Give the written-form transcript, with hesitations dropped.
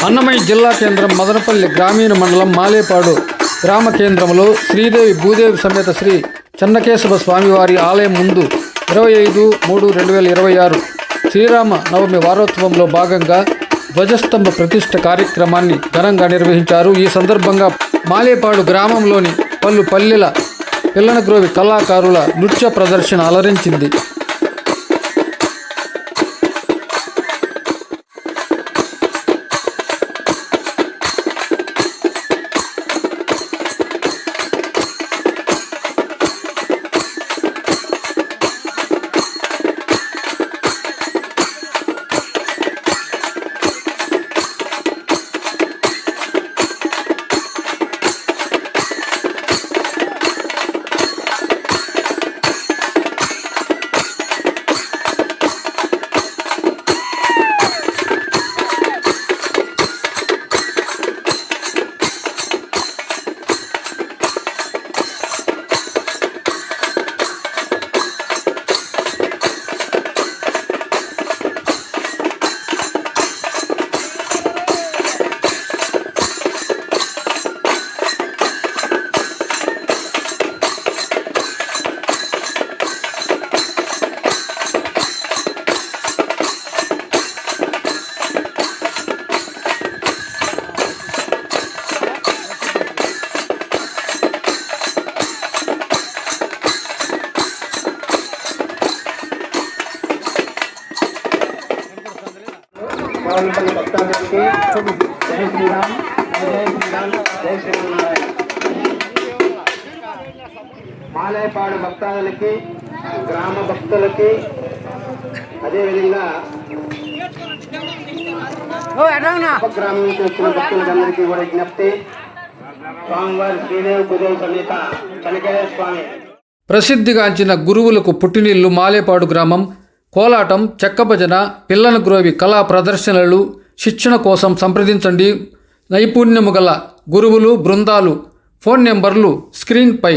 అన్నమయ్య జిల్లా కేంద్రం మదనపల్లి గ్రామీణ మండలం మాలేపాడు గ్రామ కేంద్రంలో శ్రీదేవి భూదేవి సమేత శ్రీ చెన్నకేశవ స్వామివారి ఆలయం ముందు 25/3/2026 శ్రీరామ నవమి వారోత్సవంలో భాగంగా ధ్వజస్తంభ ప్రతిష్ఠ కార్యక్రమాన్ని ఘనంగా నిర్వహించారు. ఈ సందర్భంగా మాలేపాడు గ్రామంలోని పలు పల్లెల పిల్లనగ్రోవి కళాకారుల నృత్య ప్రదర్శన అలరించింది. భక్తాదులకి జై శ్రీరామ్, జై శ్రీరామ్, జై శ్రీరామ్. మాలేపాడు భక్తాదులకి, గ్రామ భక్తులకి, అదేవిధంగా గ్రామం నుంచి వచ్చిన భక్తులందరికీ కూడా విజ్ఞప్తి. స్వామివారి శ్రీదేవి భూదేవి సమేత చెన్నకేశవ స్వామి ప్రసిద్ధిగాంచిన గురువులకు పుట్టినిల్లు మాలేపాడు గ్రామం. కోలాటం, చెక్క భజన, పిల్లనగ్రోవి కళా ప్రదర్శనలు శిక్షణ కోసం సంప్రదించండి. నైపుణ్యము గల గురువులు బృందాలు. ఫోన్ నెంబర్లు స్క్రీన్పై